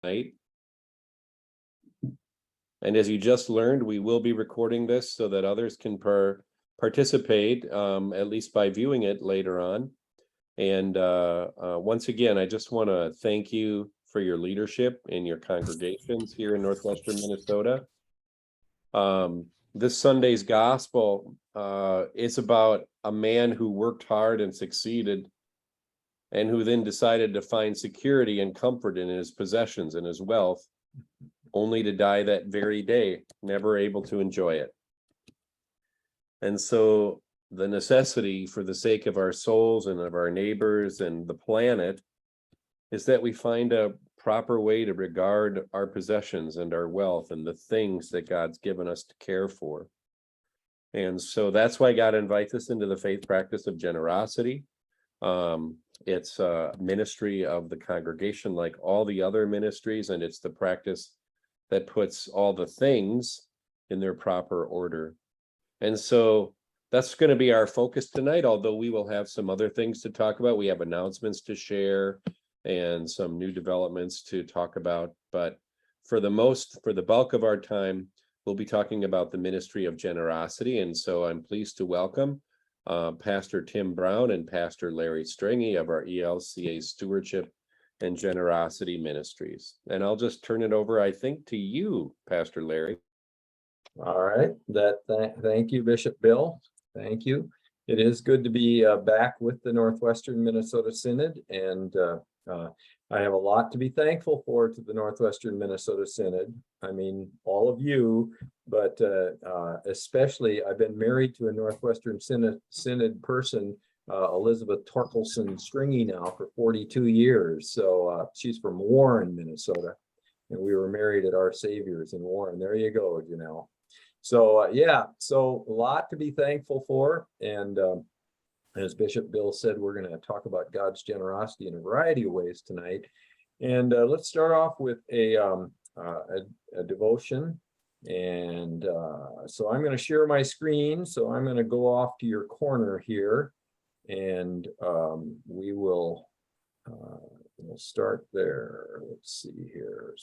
tonight. And as you just learned, we will be recording this so that others can participate, at least by viewing it later on. And once again, I just want to thank you for your leadership in your congregations here in Northwestern Minnesota. This Sunday's gospel is about a man who worked hard and succeeded, and who then decided to find security and comfort in his possessions and his wealth, only to die that very day, never able to enjoy it. And so the necessity for the sake of our souls and of our neighbors and the planet is that we find a proper way to regard our possessions and our wealth and the things that God's given us to care for. And so that's why God invites us into the faith practice of generosity. It's a ministry of the congregation like all the other ministries, and it's the practice that puts all the things in their proper order. And so that's going to be our focus tonight, although we will have some other things to talk about. We have announcements to share and some new developments to talk about. But for the bulk of our time, we'll be talking about the ministry of generosity. And so I'm pleased to welcome Pastor Tim Brown and Pastor Larry Stringy of our ELCA Stewardship and Generosity Ministries. And I'll just turn it over, I think, to you, Pastor Larry. All right. Thank you, Bishop Bill. Thank you. It is good to be back with the Northwestern Minnesota Synod, and I have a lot to be thankful for to the Northwestern Minnesota Synod. I mean, all of you, but especially I've been married to a Northwestern Synod person, Elizabeth Torkelson Stringy, now for 42 years. So she's from Warren, Minnesota, and we were married at Our Savior's in Warren. There you go, Janelle. So so a lot to be thankful for. And as Bishop Bill said, we're going to talk about God's generosity in a variety of ways tonight. And let's start off with a devotion. And so I'm going to share my screen. So I'm going to go off to your corner here, and we will we'll start there. Let's see here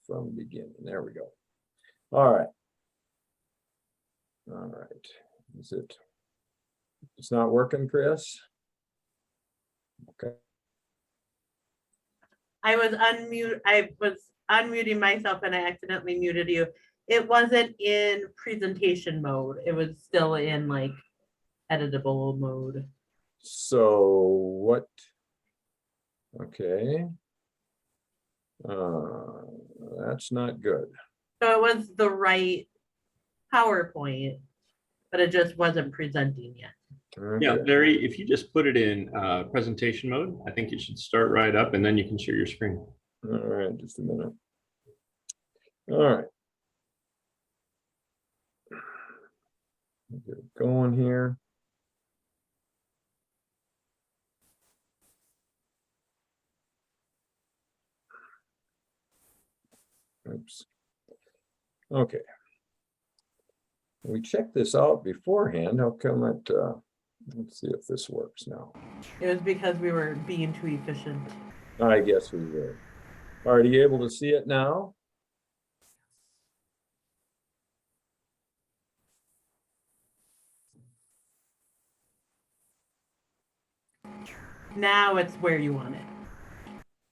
from the beginning. There we go. All right. All right. It's not working, Chris? Okay. I was unmuting myself and I accidentally muted you. It wasn't in presentation mode. It was still in like editable mode. So what? Okay. That's not good. So it was the right PowerPoint, but it just wasn't presenting yet. Okay. Yeah, Larry, if you just put it in presentation mode, I think it should start right up and then you can share your screen. All right, just a minute. All right. Get it going here. Oops. Okay. We checked this out beforehand. How come it, let's see if this works now. It was because we were being too efficient. I guess we were. Are you able to see it now? Now it's where you want it.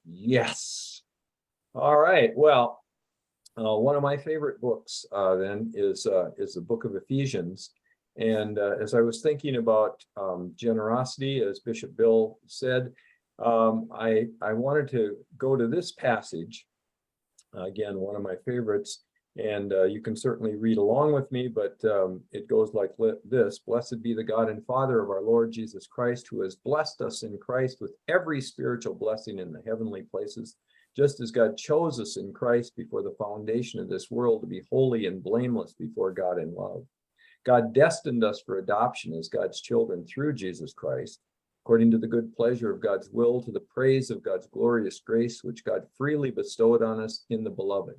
Yes. All right. Well, one of my favorite books then is the book of Ephesians. And as I was thinking about generosity, as Bishop Bill said, I wanted to go to this passage. Again, one of my favorites. And you can certainly read along with me, but it goes like this. Blessed be the God and Father of our Lord Jesus Christ, who has blessed us in Christ with every spiritual blessing in the heavenly places, just as God chose us in Christ before the foundation of this world to be holy and blameless before God in love. God destined us for adoption as God's children through Jesus Christ, according to the good pleasure of God's will, to the praise of God's glorious grace, which God freely bestowed on us in the Beloved.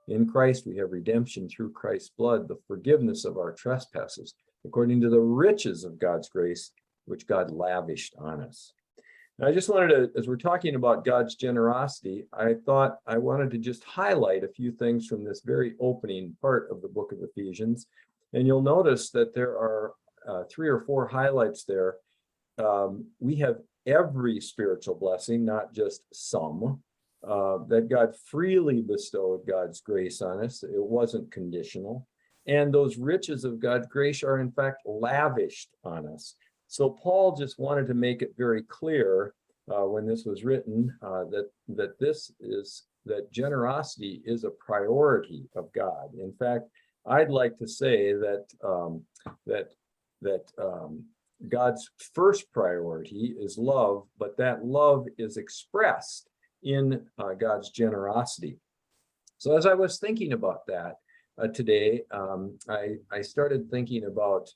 In Christ we have redemption through Christ's blood, the forgiveness of our trespasses, according to the riches of God's grace, which God lavished on us. And I just wanted to, as we're talking about God's generosity, I thought I wanted to just highlight a few things from this very opening part of the book of Ephesians. And you'll notice that there are 3 or 4 highlights there. We have every spiritual blessing, not just some, that God freely bestowed God's grace on us. It wasn't conditional. And those riches of God's grace are in fact lavished on us. So Paul just wanted to make it very clear when this was written that generosity is a priority of God. In fact, I'd like to say that God's first priority is love, but that love is expressed in God's generosity. So as I was thinking about that today, I started thinking about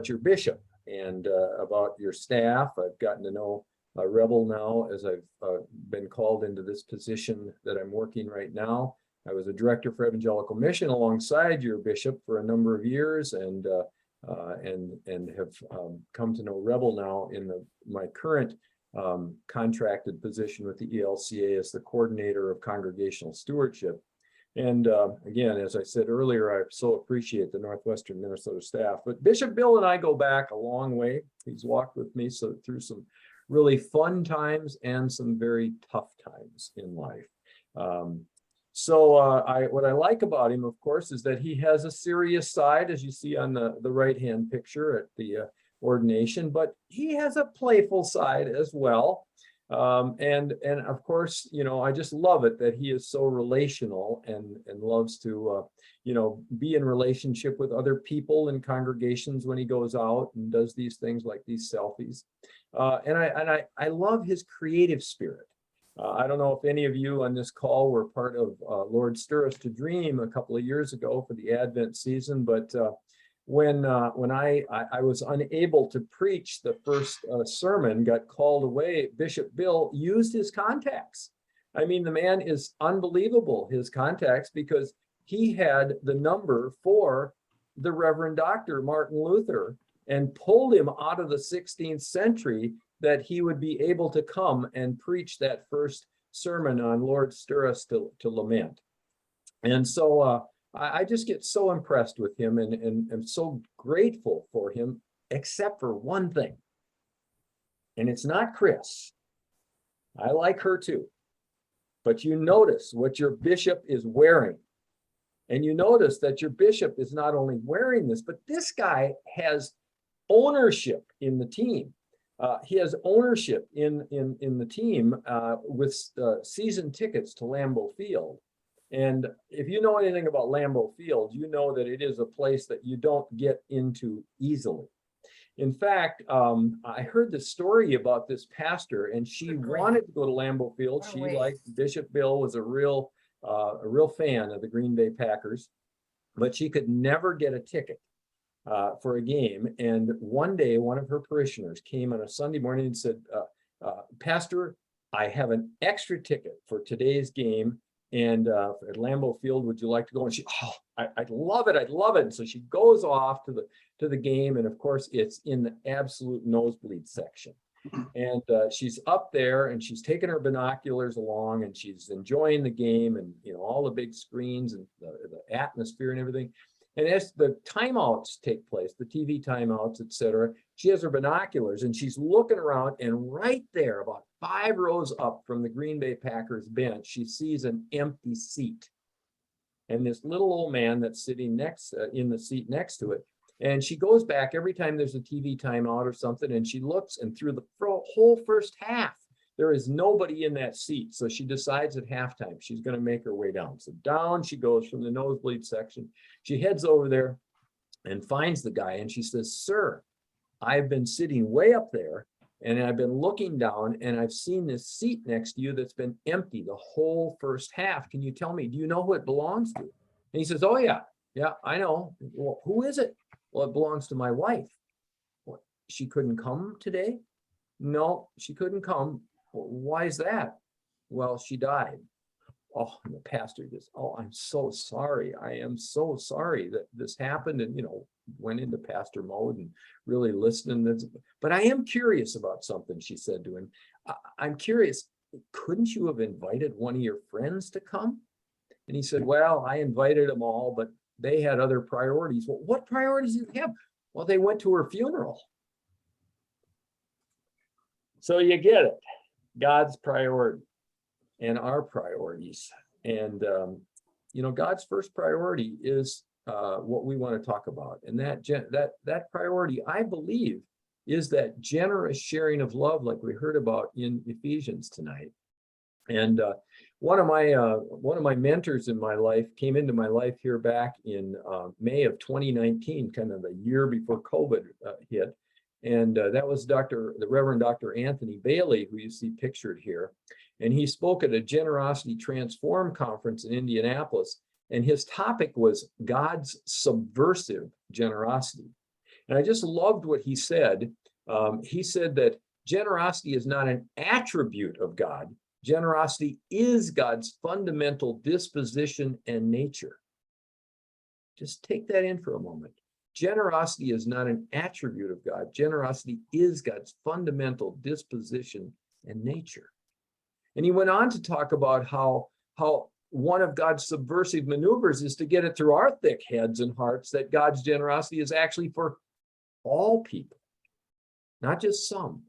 your bishop and about your staff. I've gotten to know Rebel now as I've been called into this position that I'm working right now. I was a director for Evangelical Mission alongside your bishop for a number of years, and have come to know Rebel now in my current contracted position with the ELCA as the coordinator of congregational stewardship. And again, as I said earlier, I so appreciate the Northwestern Minnesota staff. But Bishop Bill and I go back a long way. He's walked with me through some really fun times and some very tough times in life. What I like about him, of course, is that he has a serious side, as you see on the right-hand picture at the ordination, but he has a playful side as well. And of course, I just love it that he is so relational and loves to, be in relationship with other people in congregations when he goes out and does these things like these selfies. And I love his creative spirit. I don't know if any of you on this call were part of Lord Stir Us to Dream a couple of years ago for the Advent season, but when I was unable to preach the first sermon, got called away, Bishop Bill used his contacts. I mean, the man is unbelievable, his contacts, because he had the number for the Reverend Dr. Martin Luther and pulled him out of the 16th century that he would be able to come and preach that first sermon on Lord Stir Us to Lament. And so I just get so impressed with him and am so grateful for him, except for one thing. And it's not Chris. I like her too. But you notice what your bishop is wearing. And you notice that your bishop is not only wearing this, but this guy has ownership in the team. He has ownership in the team with season tickets to Lambeau Field. And if you know anything about Lambeau Field, you know that it is a place that you don't get into easily. In fact, I heard the story about this pastor, and she wanted to go to Lambeau Field. She, like Bishop Bill, was a real fan of the Green Bay Packers, but she could never get a ticket for a game. And one day, one of her parishioners came on a Sunday morning and said, Pastor, I have an extra ticket for today's game. And at Lambeau Field, would you like to go? And she, I'd love it. I'd love it. And so she goes off to the game. And of course, it's in the absolute nosebleed section. And she's up there and she's taking her binoculars along and she's enjoying the game and, all the big screens and the atmosphere and everything. And as the timeouts take place, the TV timeouts, et cetera, she has her binoculars and she's looking around, and right there, about 5 rows up from the Green Bay Packers bench, she sees an empty seat. And this little old man that's sitting in the seat next to it. And she goes back every time there's a TV timeout or something, and she looks, and through the whole first half, there is nobody in that seat. So she decides at halftime she's going to make her way down. So down she goes from the nosebleed section. She heads over there and finds the guy, and she says, Sir, I've been sitting way up there, and I've been looking down, and I've seen this seat next to you that's been empty the whole first half. Can you tell me, do you know who it belongs to? And he says, oh, yeah, I know. Well, who is it? Well, it belongs to my wife. What, she couldn't come today? No, she couldn't come. Well, why is that? Well, she died. oh, and the pastor just, oh, I'm so sorry. I am so sorry that this happened, and, went into pastor mode and really listening. But I am curious about something, she said to him. I'm curious, couldn't you have invited one of your friends to come? And he said, well, I invited them all, but they had other priorities. Well, what priorities did they have? Well, they went to her funeral. So you get it. God's priority and our priorities. And, God's first priority is what we want to talk about. And that priority, I believe, is that generous sharing of love, like we heard about in Ephesians tonight. And one of my mentors in my life came into my life here back in May of 2019, kind of the year before COVID hit. And that was the Reverend Dr. Anthony Bailey, who you see pictured here. And he spoke at a Generosity Transform conference in Indianapolis. And his topic was God's subversive generosity. And I just loved what he said. He said that generosity is not an attribute of God. Generosity is God's fundamental disposition and nature. Just take that in for a moment. Generosity is not an attribute of God. Generosity is God's fundamental disposition and nature. And he went on to talk about how one of God's subversive maneuvers is to get it through our thick heads and hearts that God's generosity is actually for all people, not just some,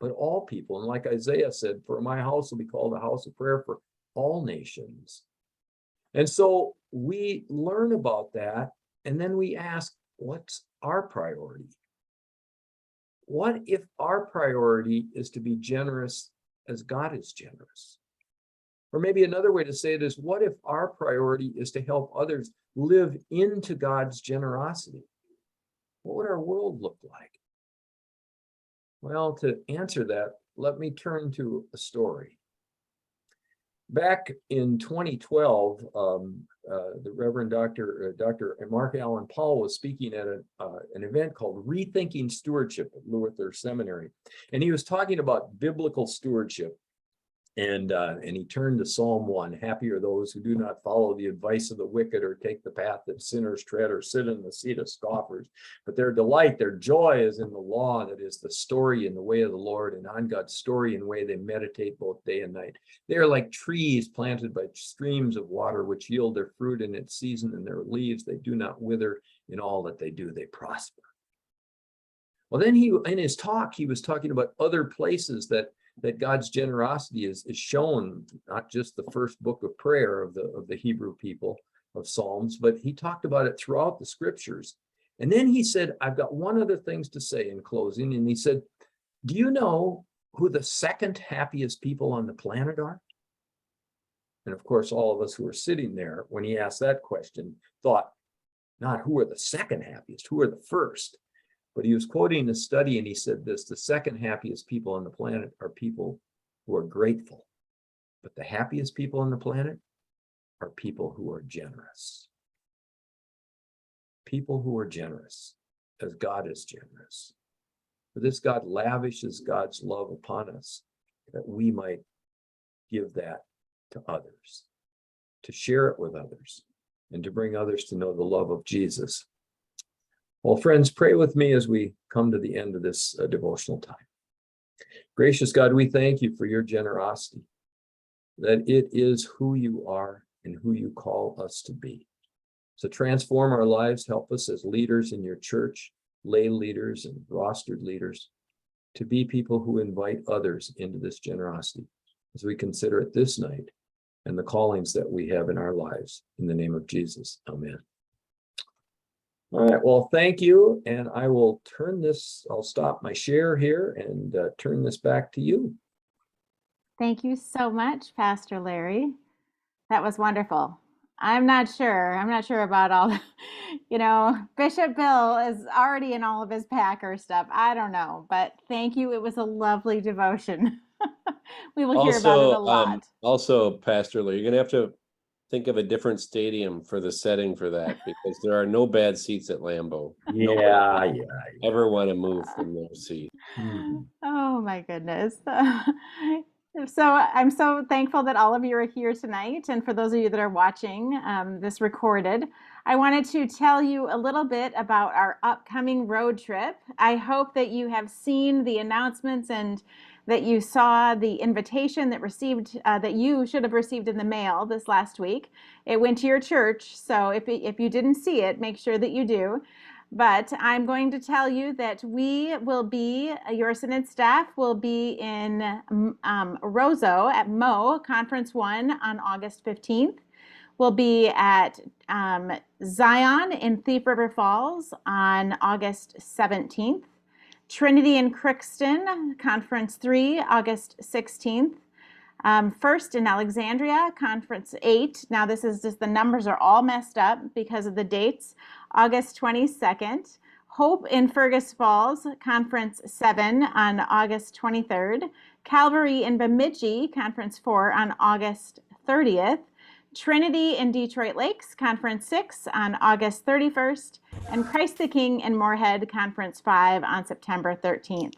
but all people. And like Isaiah said, for my house will be called a house of prayer for all nations. And so we learn about that, and then we ask, what's our priority? What if our priority is to be generous as God is generous? Or maybe another way to say it is, what if our priority is to help others live into God's generosity? What would our world look like? Well, to answer that, let me turn to a story. Back in 2012, the Reverend Dr. Mark Allen Paul was speaking at an event called Rethinking Stewardship at Luther Seminary. And he was talking about biblical stewardship. And he turned to Psalm 1, happy are those who do not follow the advice of the wicked or take the path that sinners tread or sit in the seat of scoffers, but their delight, their joy is in the law, that is the story and the way of the Lord, and on God's story and way they meditate both day and night. They are like trees planted by streams of water, which yield their fruit in its season, and their leaves they do not wither. In all that they do, they prosper. Well, then in his talk, he was talking about other places that God's generosity is shown, not just the first book of prayer of the Hebrew people of Psalms, but he talked about it throughout the scriptures. And then he said, I've got one other thing to say in closing. And he said, do you know who the second happiest people on the planet are? And of course, all of us who were sitting there when he asked that question thought, not who are the second happiest, who are the first? But he was quoting a study, and he said this: the second happiest people on the planet are people who are grateful. But the happiest people on the planet are people who are generous. People who are generous, as God is generous. For this God lavishes God's love upon us, that we might give that to others, to share it with others, and to bring others to know the love of Jesus. Well, friends, pray with me as we come to the end of this devotional time. Gracious God, we thank you for your generosity, that it is who you are and who you call us to be. So transform our lives, help us as leaders in your church, lay leaders and rostered leaders, to be people who invite others into this generosity as we consider it this night and the callings that we have in our lives. In the name of Jesus, amen. All right, well, thank you. And I will I'll stop my share here and turn this back to you. Thank you so much, Pastor Larry. That was wonderful. I'm not sure about all, Bishop Bill is already in all of his Packer stuff. I don't know, but thank you. It was a lovely devotion. We will hear about it a lot. Also, Pastor Lee, you're going to have to think of a different stadium for the setting for that, because there are no bad seats at Lambeau. Yeah. Ever want to move from their seat. Mm-hmm. Oh my goodness. So I'm so thankful that all of you are here tonight. And for those of you that are watching this recorded, I wanted to tell you a little bit about our upcoming road trip. I hope that you have seen the announcements and that you saw the invitation that you should have received in the mail this last week. It went to your church. So if you didn't see it, make sure that you do. But I'm going to tell you that your Synod staff will be in Roseau at Mo Conference 1 on August 15th. We'll be at Zion in Thief River Falls on August 17th. Trinity in Crookston, Conference 3, August 16th. First in Alexandria, Conference 8. Now this is just, the numbers are all messed up because of the dates. August 22nd. Hope in Fergus Falls, Conference 7 on August 23rd. Calvary in Bemidji, Conference 4 on August 30th. Trinity in Detroit Lakes, Conference 6 on August 31st. And Christ the King in Moorhead, Conference 5 on September 13th.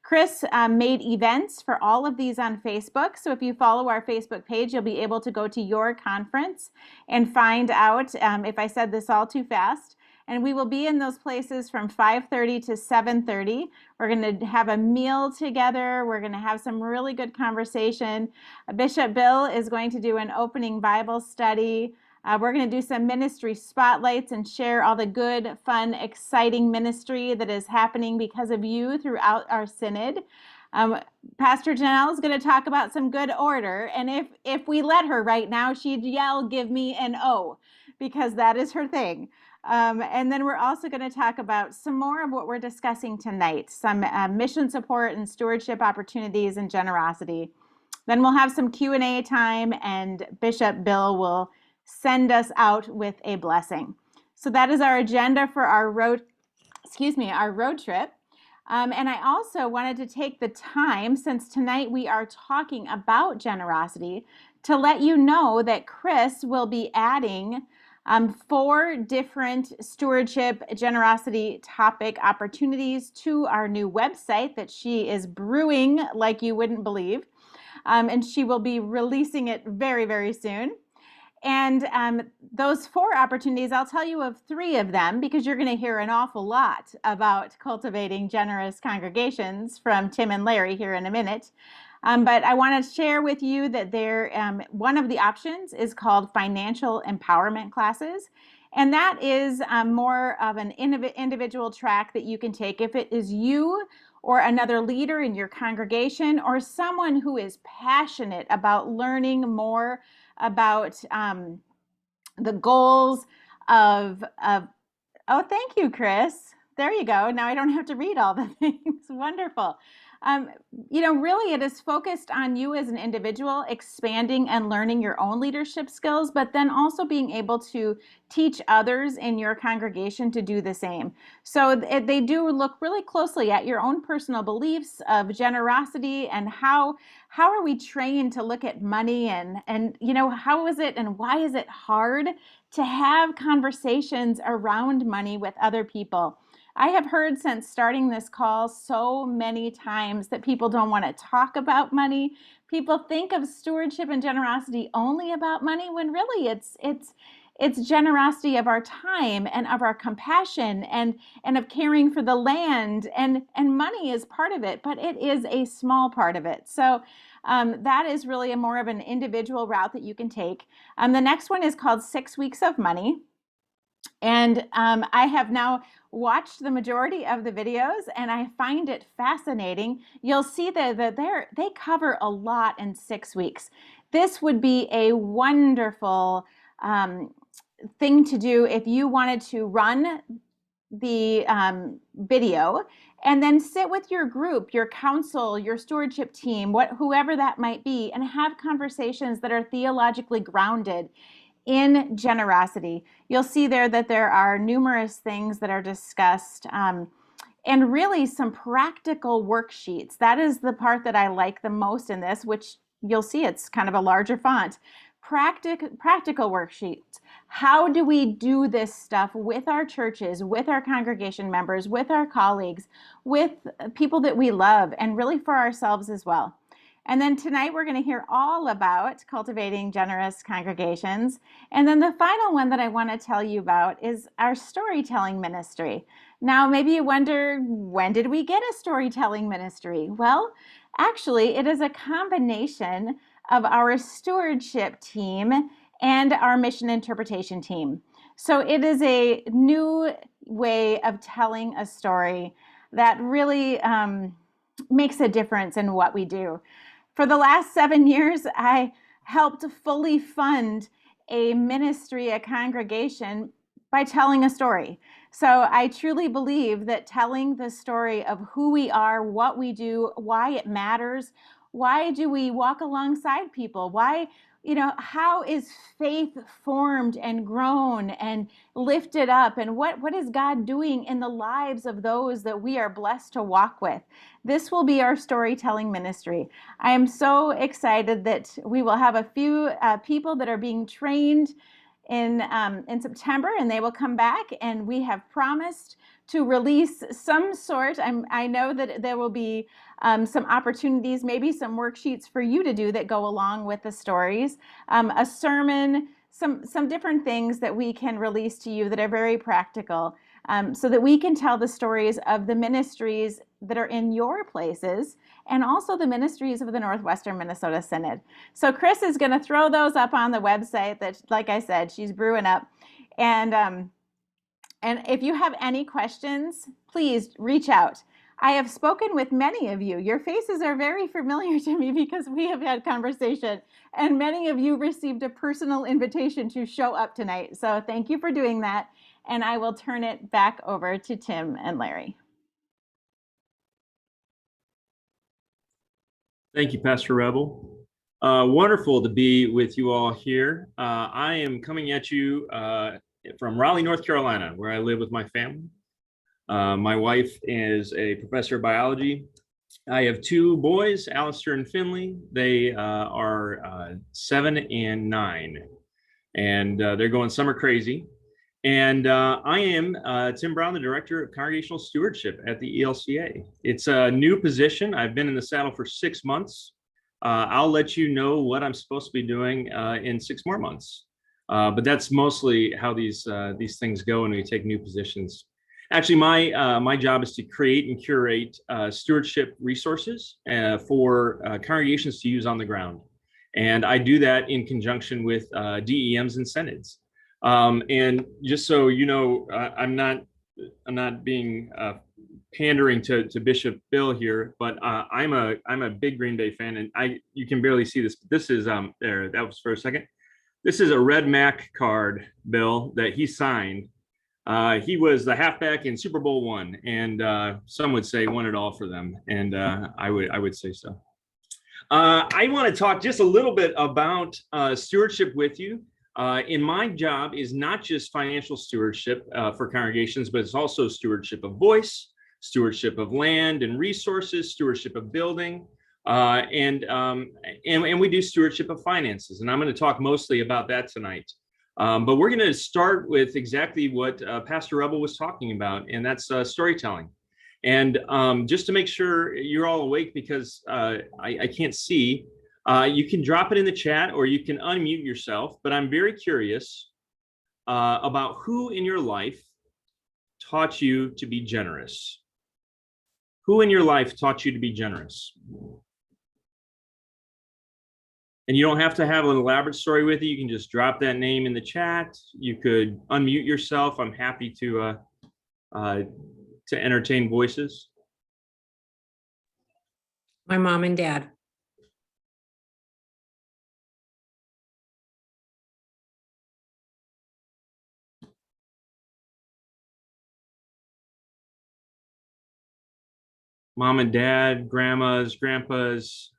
Chris made events for all of these on Facebook. So if you follow our Facebook page, you'll be able to go to your conference and find out if I said this all too fast. And we will be in those places from 5:30 to 7:30. We're going to have a meal together. We're going to have some really good conversation. Bishop Bill is going to do an opening Bible study. We're going to do some ministry spotlights and share all the good, fun, exciting ministry that is happening because of you throughout our synod. Pastor Janelle is going to talk about some good order. And if we let her right now, she'd yell, "Give me an O," because that is her thing. And then we're also going to talk about some more of what we're discussing tonight, some mission support and stewardship opportunities and generosity. Then we'll have some Q&A time, and Bishop Bill will send us out with a blessing. So that is our agenda for our road trip. And I also wanted to take the time, since tonight we are talking about generosity, to let you know that Chris will be adding 4 different stewardship generosity topic opportunities to our new website that she is brewing like you wouldn't believe. And she will be releasing it very, very soon. And those 4 opportunities, I'll tell you of 3 of them because you're going to hear an awful lot about cultivating generous congregations from Tim and Larry here in a minute. But I want to share with you that one of the options is called financial empowerment classes. And that is more of an individual track that you can take if it is you or another leader in your congregation or someone who is passionate about learning more about the goals of oh, thank you, Chris. There you go. Now I don't have to read all the things. Wonderful. Really it is focused on you as an individual, expanding and learning your own leadership skills, but then also being able to teach others in your congregation to do the same. So they do look really closely at your own personal beliefs of generosity and how are we trained to look at money and how is it and why is it hard to have conversations around money with other people. I have heard since starting this call so many times that people don't want to talk about money. People think of stewardship and generosity only about money when really it's generosity of our time and of our compassion and of caring for the land and money is part of it, but it is a small part of it. So that is really more of an individual route that you can take. The next one is called 6 Weeks of Money. And I have now watched the majority of the videos and I find it fascinating. You'll see that they cover a lot in 6 weeks. This would be a wonderful thing to do if you wanted to run the video and then sit with your group, your council, your stewardship team, whoever that might be, and have conversations that are theologically grounded in generosity. You'll see there that there are numerous things that are discussed and really some practical worksheets. That is the part that I like the most in this, which you'll see it's kind of a larger font. Practical worksheets. How do we do this stuff with our churches, with our congregation members, with our colleagues, with people that we love, and really for ourselves as well? And then tonight we're going to hear all about cultivating generous congregations. And then the final one that I want to tell you about is our storytelling ministry. Now, maybe you wonder, when did we get a storytelling ministry? Well, actually, it is a combination of our stewardship team and our mission interpretation team. So it is a new way of telling a story that really makes a difference in what we do. For the last 7 years, I helped fully fund a ministry, a congregation, by telling a story. So I truly believe that telling the story of who we are, what we do, why it matters, why do we walk alongside people, why, how is faith formed and grown and lifted up, and what is God doing in the lives of those that we are blessed to walk with? This will be our storytelling ministry. I am so excited that we will have a few people that are being trained in September, and they will come back, and we have promised to release some sort. I know that there will be some opportunities, maybe some worksheets for you to do that go along with the stories, a sermon, some different things that we can release to you that are very practical, so that we can tell the stories of the ministries that are in your places, and also the ministries of the Northwestern Minnesota Synod. So Chris is going to throw those up on the website that, like I said, she's brewing up. And if you have any questions, please reach out. I have spoken with many of you. Your faces are very familiar to me because we have had conversation, and many of you received a personal invitation to show up tonight. So thank you for doing that. And I will turn it back over to Tim and Larry. Thank you, Pastor Rebel. Wonderful to be with you all here. I am coming at you from Raleigh, North Carolina, where I live with my family. My wife is a professor of biology. I have 2 boys, Alistair and Finley. They are 7 and 9, and they're going summer crazy. And I am Tim Brown, the Director of Congregational Stewardship at the ELCA. It's a new position. I've been in the saddle for 6 months. I'll let you know what I'm supposed to be doing in 6 more months. But that's mostly how these things go when we take new positions. Actually, my job is to create and curate stewardship resources for congregations to use on the ground. And I do that in conjunction with DEMs and synods. And just so you know, I'm not being pandering to Bishop Bill here, but I'm a big Green Bay fan, and you can barely see this. But this is there. That was for a second. This is a red Mac card, Bill, that he signed. He was the halfback in Super Bowl I, and some would say won it all for them, and I would say so. I want to talk just a little bit about stewardship with you. And my job is not just financial stewardship for congregations, but it's also stewardship of voice, stewardship of land and resources, stewardship of building, and we do stewardship of finances. And I'm going to talk mostly about that tonight. But we're going to start with exactly what Pastor Rebel was talking about, and that's storytelling. And just to make sure you're all awake, because I can't see, you can drop it in the chat or you can unmute yourself, but I'm very curious about who in your life taught you to be generous. Who in your life taught you to be generous? And you don't have to have an elaborate story with you. You can just drop that name in the chat. You could unmute yourself. I'm happy to entertain voices. My mom and dad. Mom and dad, grandmas, grandpas.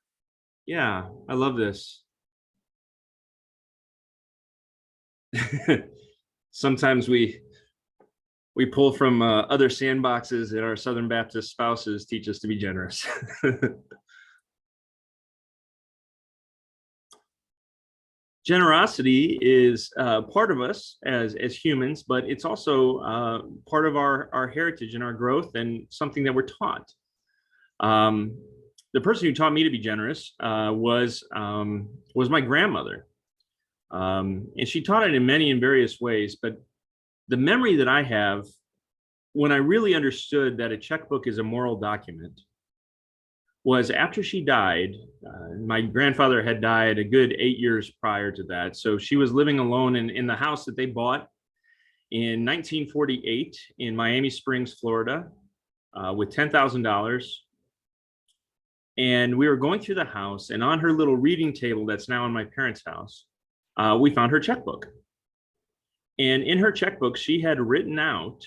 Yeah, I love this. Sometimes we pull from other sandboxes that our Southern Baptist spouses teach us to be generous. Generosity is part of us as humans, but it's also part of our heritage and our growth, and something that we're taught. the person who taught me to be generous was my grandmother. And she taught it in many and various ways, but the memory that I have when I really understood that a checkbook is a moral document was after she died. My grandfather had died a good 8 years prior to that. So she was living alone in the house that they bought in 1948 in Miami Springs, Florida, with $10,000. And we were going through the house, and on her little reading table that's now in my parents' house, we found her checkbook. And in her checkbook, she had written out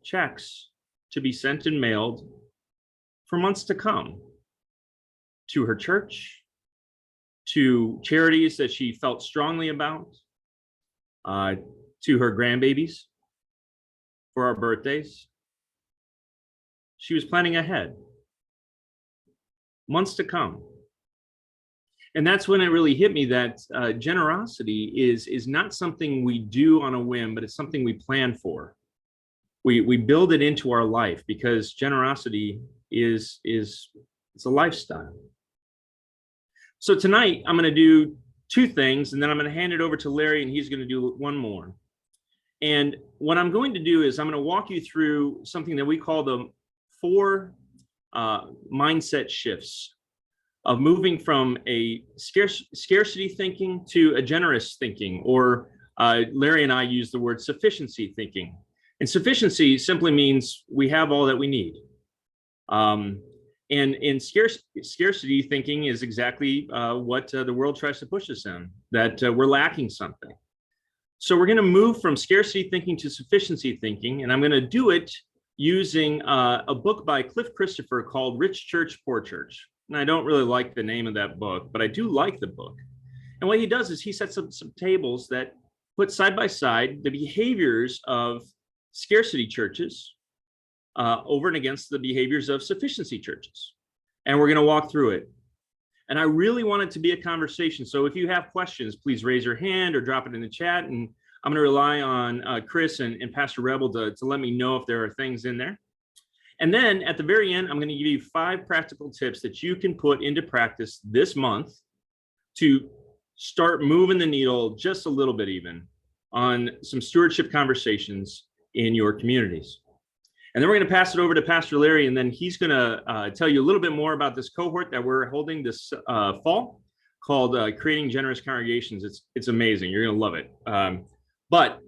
checks to be sent and mailed for months to come to her church, to charities that she felt strongly about, to her grandbabies for our birthdays. She was planning ahead, months to come. And that's when it really hit me that generosity is not something we do on a whim, but it's something we plan for. We build it into our life because generosity is it's a lifestyle. So tonight I'm going to do two things, and then I'm going to hand it over to Larry, and he's going to do one more. And what I'm going to do is I'm going to walk you through something that we call the 4 mindset shifts of moving from a scarcity thinking to a generous thinking, or Larry and I use the word sufficiency thinking. And sufficiency simply means we have all that we need. And in scarcity thinking is exactly what the world tries to push us in, that we're lacking something. So we're going to move from scarcity thinking to sufficiency thinking, and I'm going to do it using a book by Cliff Christopher called Rich Church, Poor Church. And I don't really like the name of that book, but I do like the book. And what he does is he sets up some tables that put side by side the behaviors of scarcity churches over and against the behaviors of sufficiency churches. And we're going to walk through it. And I really want it to be a conversation. So if you have questions, please raise your hand or drop it in the chat. And I'm going to rely on Chris and Pastor Rebel to let me know if there are things in there. And then at the very end, I'm going to give you 5 practical tips that you can put into practice this month to start moving the needle just a little bit even on some stewardship conversations in your communities. And then we're going to pass it over to Pastor Larry, and then he's going to tell you a little bit more about this cohort that we're holding this fall called Creating Generous Congregations. It's amazing. You're going to love it. But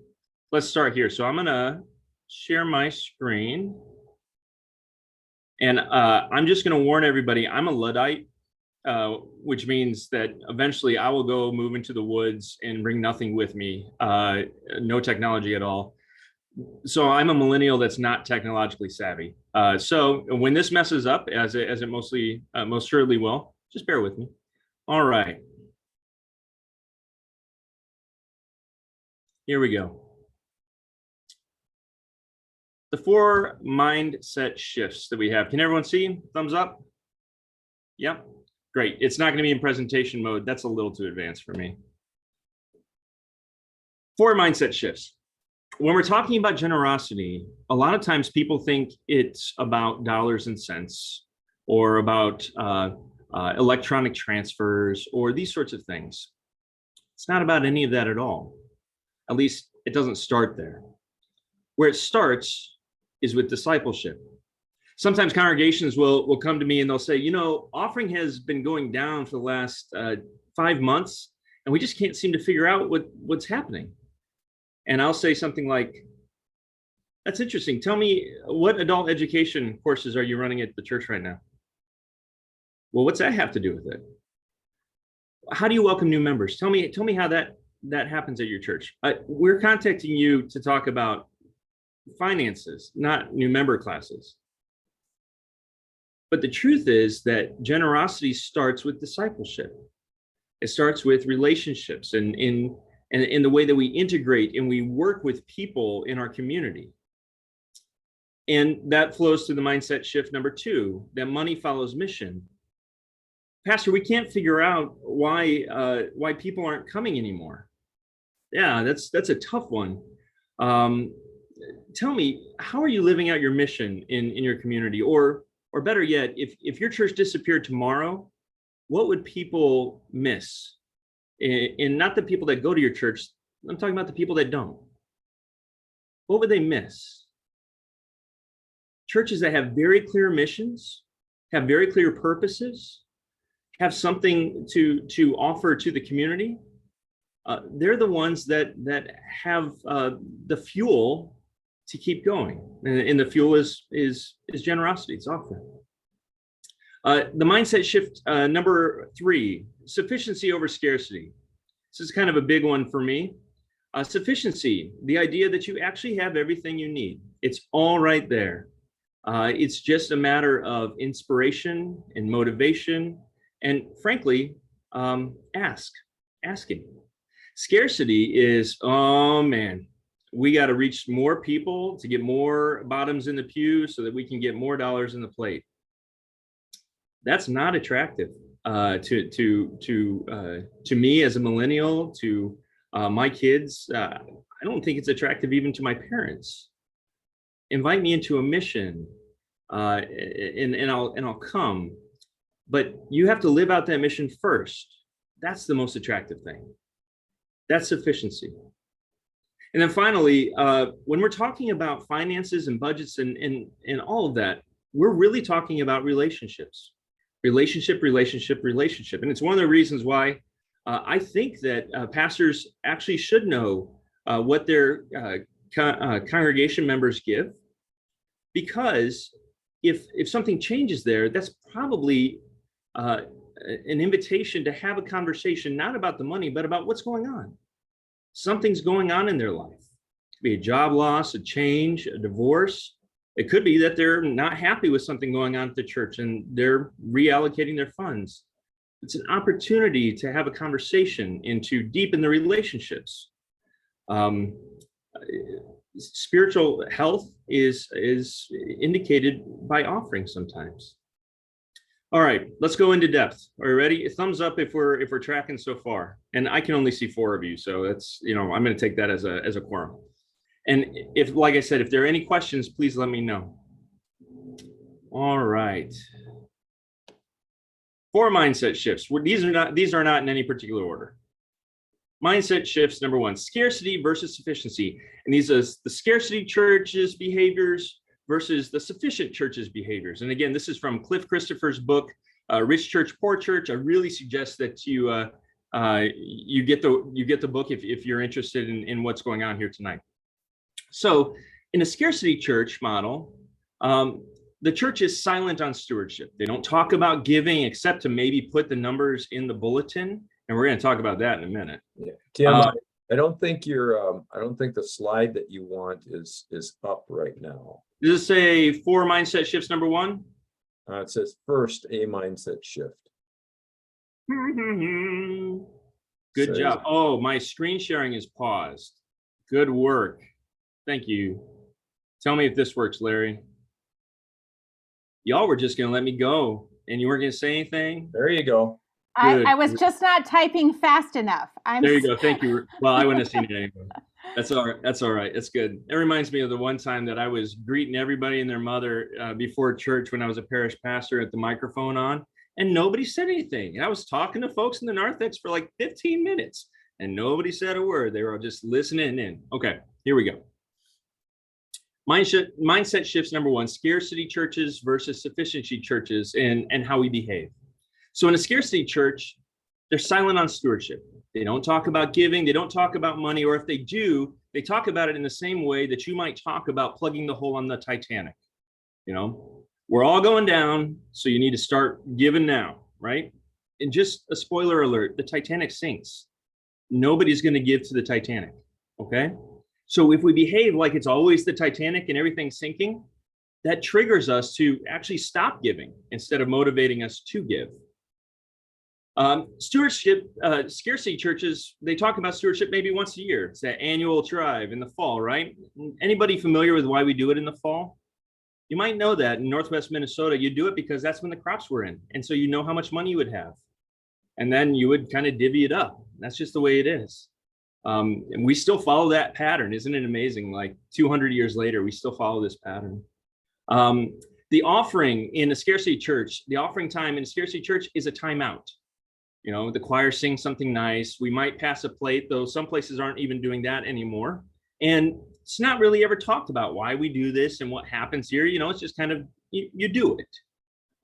let's start here. So I'm going to share my screen. And I'm just going to warn everybody, I'm a Luddite, which means that eventually I will go move into the woods and bring nothing with me, no technology at all. So I'm a millennial that's not technologically savvy. So when this messes up, as it most surely will, just bear with me. All right. Here we go. The 4 mindset shifts that we have. Can everyone see? Thumbs up? Yep. Great. It's not going to be in presentation mode. That's a little too advanced for me. 4 mindset shifts. When we're talking about generosity, a lot of times people think it's about dollars and cents or about electronic transfers or these sorts of things. It's not about any of that at all. At least it doesn't start there. Where it starts is with discipleship. Sometimes congregations will come to me and they'll say, you know, offering has been going down for the last 5 months, and we just can't seem to figure out what's happening. And I'll say something like, that's interesting. Tell me, what adult education courses are you running at the church right now? Well, what's that have to do with it? How do you welcome new members? Tell me how that happens at your church. We're contacting you to talk about finances, not new member classes. But the truth is that generosity starts with discipleship. It starts with relationships and in the way that we integrate and we work with people in our community. And that flows to the mindset shift number 2, that money follows mission. Pastor, we can't figure out why people aren't coming anymore. Yeah, that's a tough one. Tell me, how are you living out your mission in your community? Or or better yet, if your church disappeared tomorrow, what would people miss? And not the people that go to your church, I'm talking about the people that don't. What would they miss? Churches that have very clear missions, have very clear purposes, have something to offer to the community. They're the ones that have the fuel to keep going, and the fuel is generosity. It's offering. The mindset shift number 3: sufficiency over scarcity. This is kind of a big one for me. Sufficiency, the idea that you actually have everything you need. It's all right there. It's just a matter of inspiration and motivation, and frankly, asking. Scarcity is, oh man, we got to reach more people to get more bottoms in the pew so that we can get more dollars in the plate. That's not attractive to me as a millennial, to my kids. I don't think it's attractive even to my parents. Invite me into a mission, and I'll come. But you have to live out that mission first. That's the most attractive thing. That's sufficiency. And then finally, when we're talking about finances and budgets and all of that, we're really talking about relationships. Relationship. And it's one of the reasons why I think that pastors actually should know what their congregation members give, because if something changes there, that's probably an invitation to have a conversation, not about the money, but about what's going on. Something's going on in their life. It could be a job loss, a change, a divorce. It could be that they're not happy with something going on at the church and they're reallocating their funds. It's an opportunity to have a conversation and to deepen the relationships. Spiritual health is indicated by offering sometimes. All right, let's go into depth. Are you ready? Thumbs up if we're tracking so far. And I can only see 4 of you, so that's, I'm going to take that as a quorum. And if, like I said, if there are any questions, please let me know. All right. 4 mindset shifts. These are not in any particular order. Mindset shifts number 1: scarcity versus sufficiency. And these are the scarcity church's behaviors versus the sufficient church's behaviors. And again, this is from Cliff Christopher's book, Rich Church, Poor Church. I really suggest that you get the book if you're interested in what's going on here tonight. So in a scarcity church model, the church is silent on stewardship. They don't talk about giving except to maybe put the numbers in the bulletin. And we're going to talk about that in a minute. Yeah. Tim, I don't think I don't think the slide that you want is up right now. Does it say 4 mindset shifts number 1? It says first, a mindset shift. Good job. Oh, my screen sharing is paused. Good work. Thank you. Tell me if this works, Larry. Y'all were just going to let me go and you weren't going to say anything? There you go. I was just not typing fast enough. There you go. Thank you. Well, I wouldn't have seen it anyway. That's all right. That's all right. That's good. It reminds me of the one time that I was greeting everybody and their mother before church when I was a parish pastor at the microphone on, and nobody said anything. And I was talking to folks in the narthex for like 15 minutes and nobody said a word. They were just listening in. Okay, here we go. Mindset shifts number 1: scarcity churches versus sufficiency churches and how we behave. So in a scarcity church, they're silent on stewardship. They don't talk about giving. They don't talk about money. Or if they do, they talk about it in the same way that you might talk about plugging the hole on the Titanic. We're all going down, so you need to start giving now, right? And just a spoiler alert, the Titanic sinks. Nobody's going to give to the Titanic, okay? So if we behave like it's always the Titanic and everything's sinking, that triggers us to actually stop giving instead of motivating us to give. Stewardship, scarcity churches, they talk about stewardship maybe once a year. It's that annual drive in the fall, right? Anybody familiar with why we do it in the fall? You might know that in Northwest Minnesota, you do it because that's when the crops were in. And so you know how much money you would have. And then you would kind of divvy it up. That's just the way it is. And we still follow that pattern. Isn't it amazing? Like 200 years later, we still follow this pattern. The offering in a scarcity church, the offering time in a scarcity church is a timeout. You know, the choir sings something nice. We might pass a plate, though some places aren't even doing that anymore. And it's not really ever talked about why we do this and what happens here. You know, it's just kind of, you do it.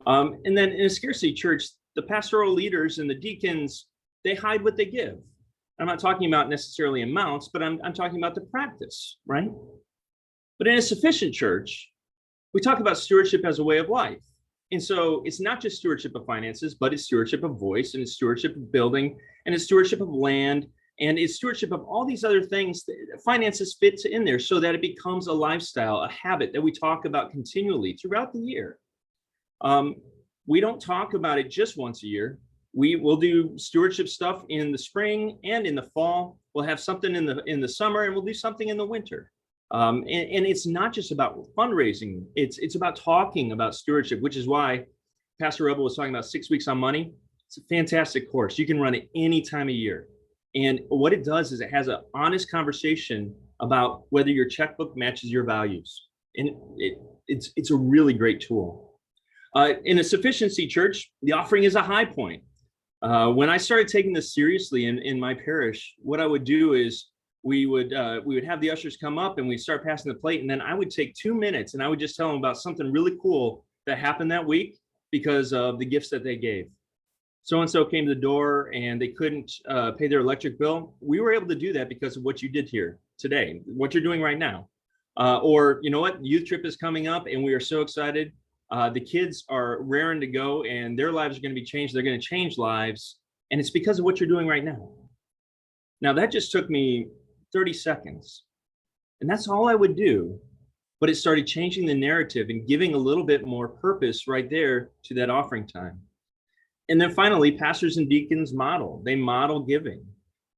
And then in a scarcity church, the pastoral leaders and the deacons, they hide what they give. I'm not talking about necessarily amounts, but I'm talking about the practice, right? But in a sufficient church, we talk about stewardship as a way of life. And so it's not just stewardship of finances, but it's stewardship of voice, and it's stewardship of building, and it's stewardship of land, and it's stewardship of all these other things. Finances fits in there so that it becomes a lifestyle, a habit that we talk about continually throughout the year. We don't talk about it just once a year. We will do stewardship stuff in the spring and in the fall. We'll have something in the summer, and we'll do something in the winter. And it's not just about fundraising. It's about talking about stewardship, which is why Pastor Rebel was talking about 6 weeks on money. It's a fantastic course. You can run it any time of year. And what it does is it has an honest conversation about whether your checkbook matches your values. And it's a really great tool. In a sufficiency church, the offering is a high point. When I started taking this seriously in my parish, what I would do is we would have the ushers come up and we'd start passing the plate, and then I would take 2 minutes and I would just tell them about something really cool that happened that week because of the gifts that they gave. So-and-so came to the door and they couldn't pay their electric bill. We were able to do that because of what you did here today, what you're doing right now. Or, you know what, youth trip is coming up and we are so excited. The kids are raring to go and their lives are going to be changed. They're going to change lives. And it's because of what you're doing right now. Now, that just took me 30 seconds. And that's all I would do. But it started changing the narrative and giving a little bit more purpose right there to that offering time. And then finally, pastors and deacons model. They model giving.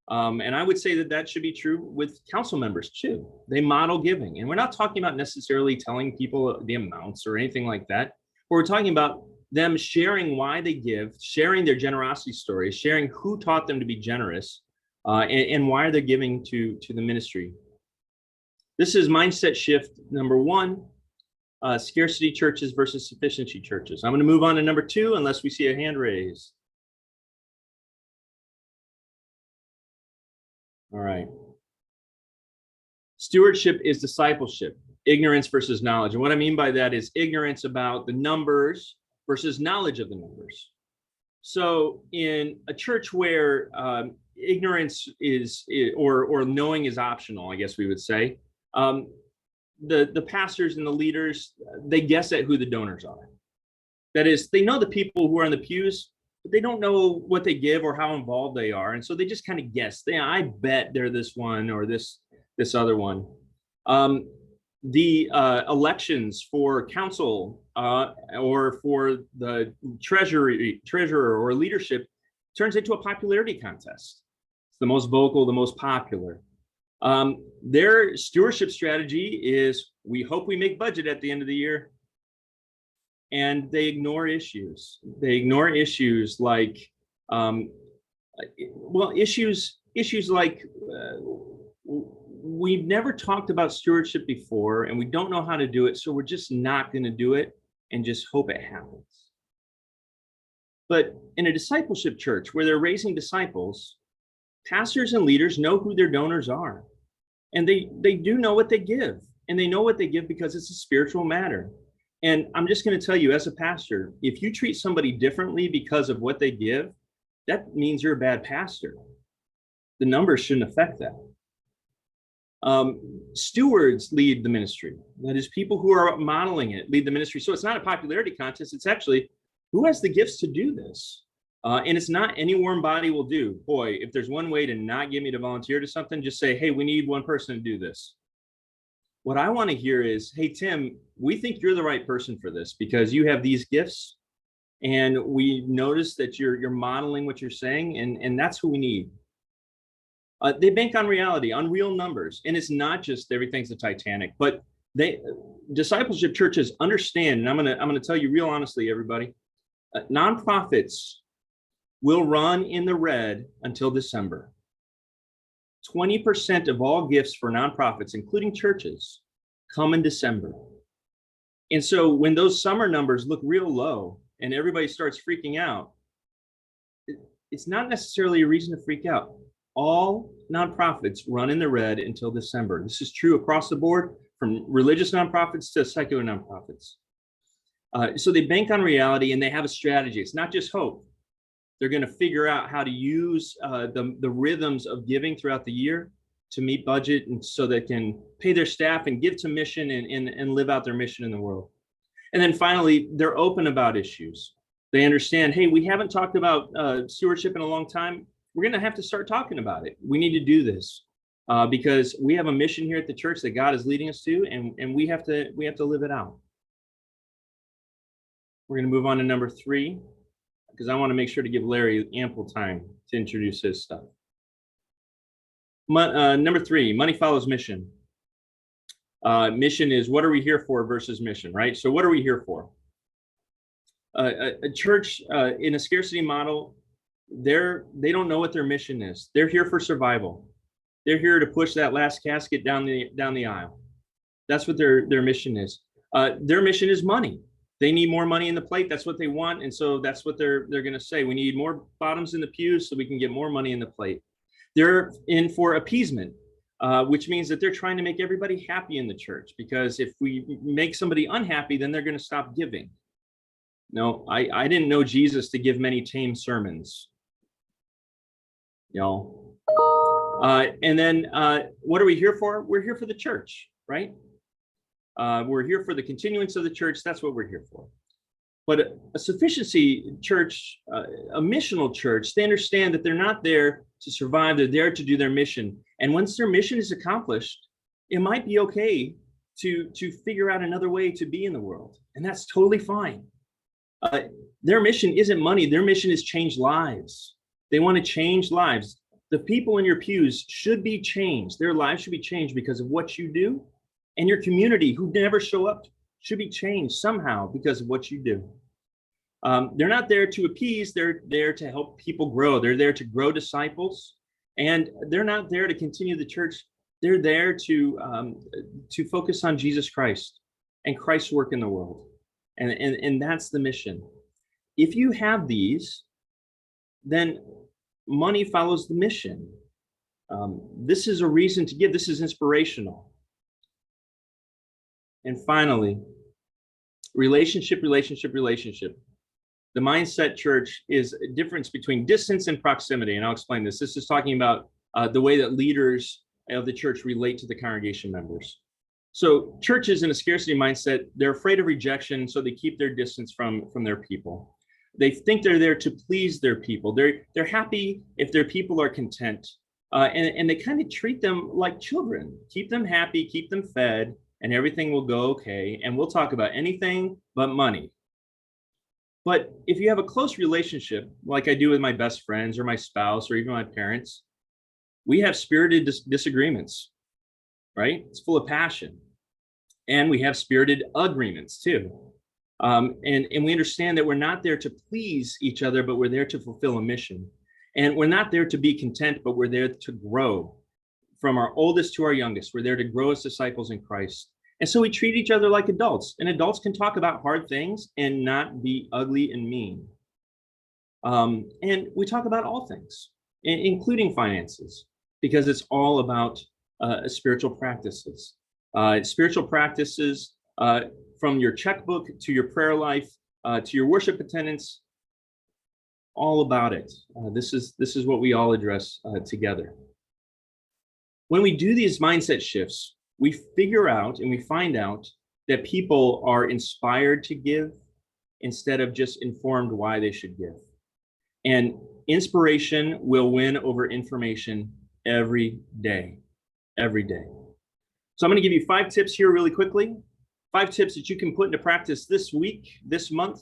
And I would say that should be true with council members too. They model giving. And we're not talking about necessarily telling people the amounts or anything like that. But we're talking about them sharing why they give, sharing their generosity stories, sharing who taught them to be generous, and why they're giving to the ministry. This is mindset shift number 1, scarcity churches versus sufficiency churches. I'm going to move on to number 2, unless we see a hand raised. All right. Stewardship is discipleship, ignorance versus knowledge. And what I mean by that is ignorance about the numbers versus knowledge of the numbers. So in a church where ignorance is, or knowing is optional, I guess we would say, the pastors and the leaders, they guess at who the donors are. That is, they know the people who are in the pews, but they don't know what they give or how involved they are. And so they just kind of guess. I bet they're this one or this other one. The elections for council or for the treasurer or leadership turns into a popularity contest. It's the most vocal, the most popular. Their stewardship strategy is, we hope we make budget at the end of the year. And they ignore issues. They ignore issues like, issues like we've never talked about stewardship before and we don't know how to do it, so we're just not going to do it and just hope it happens. But in a discipleship church where they're raising disciples, pastors and leaders know who their donors are. And they do know what they give. And they know what they give because it's a spiritual matter. And I'm just going to tell you, as a pastor, if you treat somebody differently because of what they give, that means you're a bad pastor. The numbers shouldn't affect that. Stewards lead the ministry. That is, people who are modeling it lead the ministry. So it's not a popularity contest. It's actually, who has the gifts to do this? And it's not any warm body will do. Boy, if there's one way to not get me to volunteer to something, just say, hey, we need one person to do this. What I want to hear is, hey, Tim, we think you're the right person for this because you have these gifts and we notice that you're modeling what you're saying, and that's who we need. They bank on reality, on real numbers. And it's not just everything's the Titanic, but discipleship churches understand, and I'm gonna tell you real honestly, everybody, nonprofits will run in the red until December. 20% of all gifts for nonprofits, including churches, come in December. And so when those summer numbers look real low and everybody starts freaking out, it's not necessarily a reason to freak out. All nonprofits run in the red until December. This is true across the board, from religious nonprofits to secular nonprofits. So they bank on reality and they have a strategy. It's not just hope. They're going to figure out how to use the rhythms of giving throughout the year to meet budget, and so they can pay their staff and give to mission and live out their mission in the world. And then finally, they're open about issues. They understand, hey, we haven't talked about stewardship in a long time. We're going to have to start talking about it. We need to do this because we have a mission here at the church that God is leading us to, and we have to live it out. We're going to move on to number 3, because I want to make sure to give Larry ample time to introduce his stuff. Number 3, money follows mission. Mission is what are we here for versus mission, right? So what are we here for? A church in a scarcity model, they don't know what their mission is. They're here for survival. They're here to push that last casket down the aisle. That's what their mission is. Their mission is money. They need more money in the plate. That's what they want, and so that's what they're going to say. We need more bottoms in the pews so we can get more money in the plate. They're in for appeasement, which means that they're trying to make everybody happy in the church, because if we make somebody unhappy, then they're going to stop giving. No, I didn't know Jesus to give many tame sermons. You know, and then what are we here for? We're here for the church, right? We're here for the continuance of the church. That's what we're here for. But a sufficiency church, a missional church, they understand that they're not there to survive. They're there to do their mission. And once their mission is accomplished, it might be okay to figure out another way to be in the world. And that's totally fine. Their mission isn't money. Their mission is change lives. They want to change lives. The people in your pews should be changed. Their lives should be changed because of what you do. And your community who never show up should be changed somehow because of what you do. They're not there to appease. They're there to help people grow. They're there to grow disciples. And they're not there to continue the church. They're there to focus on Jesus Christ and Christ's work in the world. And that's the mission. If you have these, then money follows the mission. This is a reason to give. This is inspirational. And finally, relationship. The mindset church is a difference between distance and proximity. And I'll explain this. This is talking about the way that leaders of the church relate to the congregation members. So churches in a scarcity mindset, they're afraid of rejection, so they keep their distance from their people. They think they're there to please their people. They're happy if their people are content. And they kind of treat them like children. Keep them happy, keep them fed, and everything will go okay. And we'll talk about anything but money. But if you have a close relationship, like I do with my best friends or my spouse or even my parents, we have spirited disagreements, right? It's full of passion. And we have spirited agreements too. And we understand that we're not there to please each other, but we're there to fulfill a mission. And we're not there to be content, but we're there to grow. From our oldest to our youngest, we're there to grow as disciples in Christ. And so we treat each other like adults, and adults can talk about hard things and not be ugly and mean. And we talk about all things, including finances, because it's all about spiritual practices. Spiritual practices from your checkbook to your prayer life to your worship attendance, all about it. This is what we all address together. When we do these mindset shifts, we figure out and we find out that people are inspired to give instead of just informed why they should give. And inspiration will win over information every day, every day. So I'm going to give you 5 tips here really quickly. 5 tips that you can put into practice this week, this month,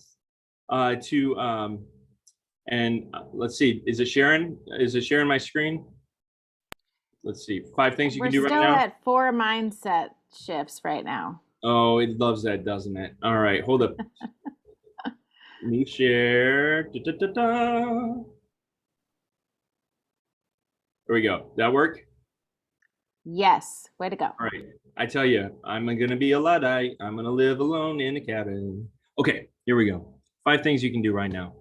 let's see, is it sharing my screen? Let's see, 5 things you can do right now. We're still at 4 mindset shifts right now. Oh, it loves that, doesn't it? All right, hold up. Let me share. There we go. Did that work? Yes, way to go. All right. I tell you, I'm going to be a Luddite. I'm going to live alone in a cabin. Okay, here we go. 5 things you can do right now.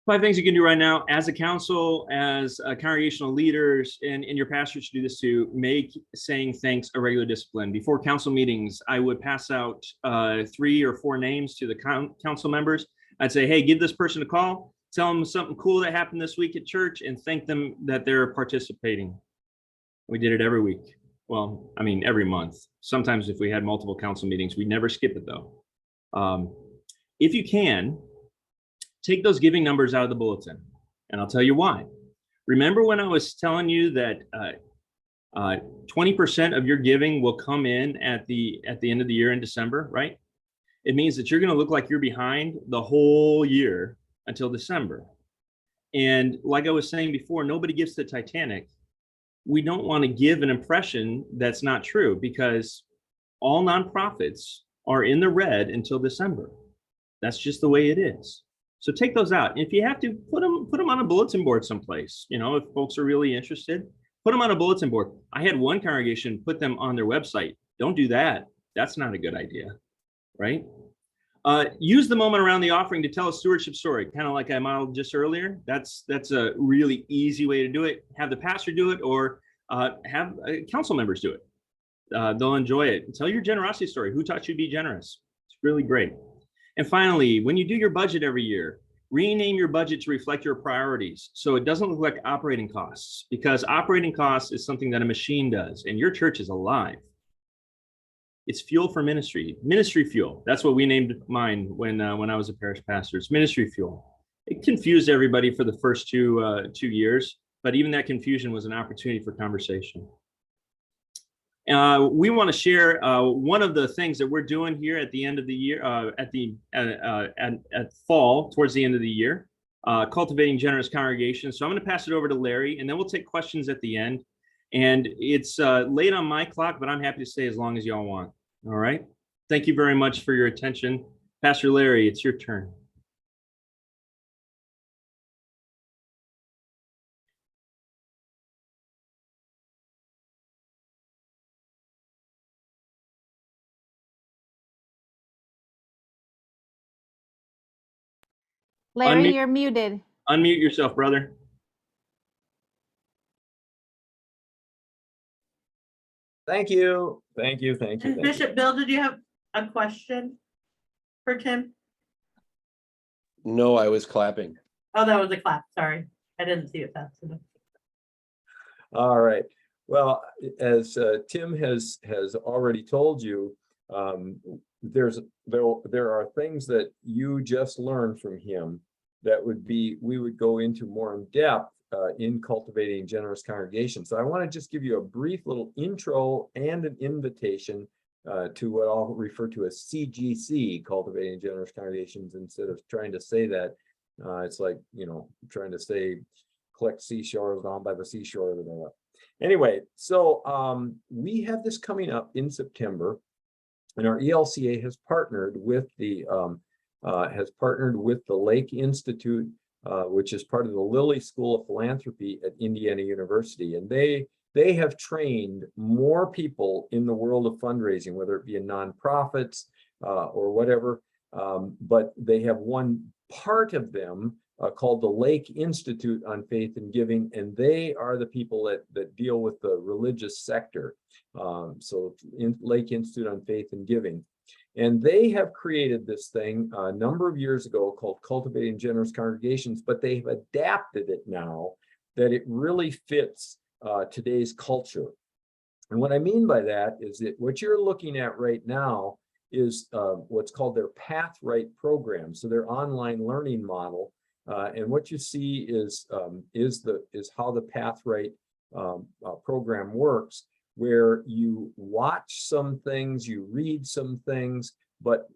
5 things you can do right now as a council, as congregational leaders, and your pastors should do this too. Make saying thanks a regular discipline. Before council meetings, I would pass out 3 or 4 names to the council members. I'd say, hey, give this person a call, tell them something cool that happened this week at church, and thank them that they're participating. We did it every week. Well, I mean, every month. Sometimes if we had multiple council meetings, we never skip it though. If you can, take those giving numbers out of the bulletin, and I'll tell you why. Remember when I was telling you that 20% of your giving will come in at the end of the year in December, right? It means that you're going to look like you're behind the whole year until December. And like I was saying before, nobody gives to Titanic. We don't want to give an impression that's not true, because all nonprofits are in the red until December. That's just the way it is. So take those out. If you have to, put them on a bulletin board someplace. You know, if folks are really interested, put them on a bulletin board. I had one congregation put them on their website. Don't do that. That's not a good idea, right? Use the moment around the offering to tell a stewardship story, kind of like I modeled just earlier. That's a really easy way to do it. Have the pastor do it, or have council members do it. They'll enjoy it. Tell your generosity story. Who taught you to be generous? It's really great. And finally, when you do your budget every year, rename your budget to reflect your priorities, so it doesn't look like operating costs, because operating costs is something that a machine does, and your church is alive. It's fuel for ministry, ministry fuel. That's what we named mine when I was a parish pastor. It's ministry fuel. It confused everybody for the first two years, but even that confusion was an opportunity for conversation. We want to share one of the things that we're doing here at the end of the year, at fall, towards the end of the year, cultivating generous congregations. So I'm going to pass it over to Larry, and then we'll take questions at the end. And it's late on my clock, but I'm happy to stay as long as y'all want. All right. Thank you very much for your attention. Pastor Larry, it's your turn. Larry, Unmute. you're muted. Unmute yourself, brother. Thank you. Thank you. And Thank you. Bishop Bill, did you have a question for Tim? No, I was clapping. Oh, that was a clap. Sorry. I didn't see it fast enough. All right. Well, as Tim has already told you, there are things that you just learned from him that we would go into more in depth in cultivating generous congregations. So I want to just give you a brief little intro and an invitation to what I'll refer to as CGC, cultivating generous congregations. Instead of trying to say that, it's like, you know, trying to say collect seashores down by the seashore. Anyway, so we have this coming up in September, and our ELCA has partnered with the Lake Institute, which is part of the Lilly School of Philanthropy at Indiana University, and they have trained more people in the world of fundraising, whether it be in nonprofits or whatever. But they have one part of them called the Lake Institute on Faith and Giving, and they are the people that deal with the religious sector. So Lake Institute on Faith and Giving. And they have created this thing a number of years ago called Cultivating Generous Congregations, but they've adapted it now that it really fits today's culture. And what I mean by that is that what you're looking at right now is what's called their Path Right program. So their online learning model. And what you see is how the Path Right program works, where you watch some things, you read some things, but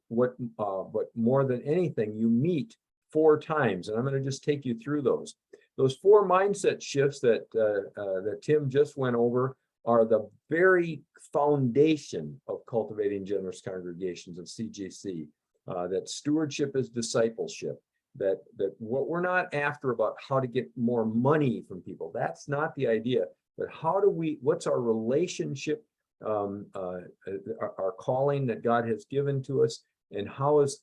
more than anything, you meet 4 times. And I'm going to just take you through those. Those 4 mindset shifts that Tim just went over are the very foundation of cultivating generous congregations of CGC. That stewardship is discipleship. That what we're not after about how to get more money from people. That's not the idea. but what's our relationship, our calling that God has given to us, and how is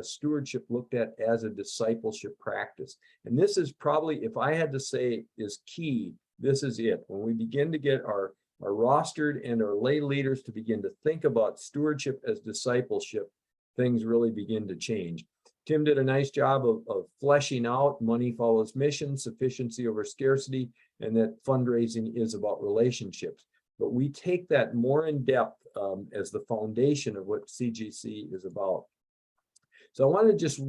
stewardship looked at as a discipleship practice? And this is probably, if I had to say is key, this is it. When we begin to get our rostered and our lay leaders to begin to think about stewardship as discipleship, things really begin to change. Tim did a nice job of fleshing out money follows mission, sufficiency over scarcity, and that fundraising is about relationships. But we take that more in depth as the foundation of what CGC is about. So I want to just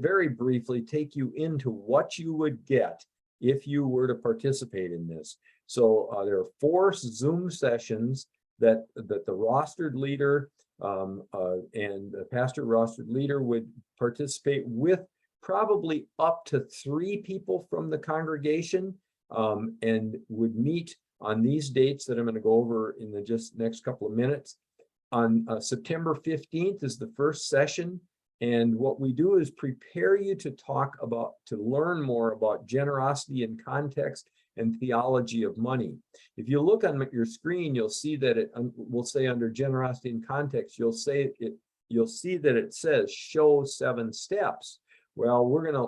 very briefly take you into what you would get if you were to participate in this. So there are 4 Zoom sessions that the rostered leader and the pastor rostered leader would participate with, probably up to 3 people from the congregation, and would meet on these dates that I'm going to go over in the just next couple of minutes. On September 15th is the first session. And what we do is prepare you to learn more about generosity in context and theology of money. If you look on your screen, you'll see that it will say under generosity in context, you'll see that it says show 7 steps. Well,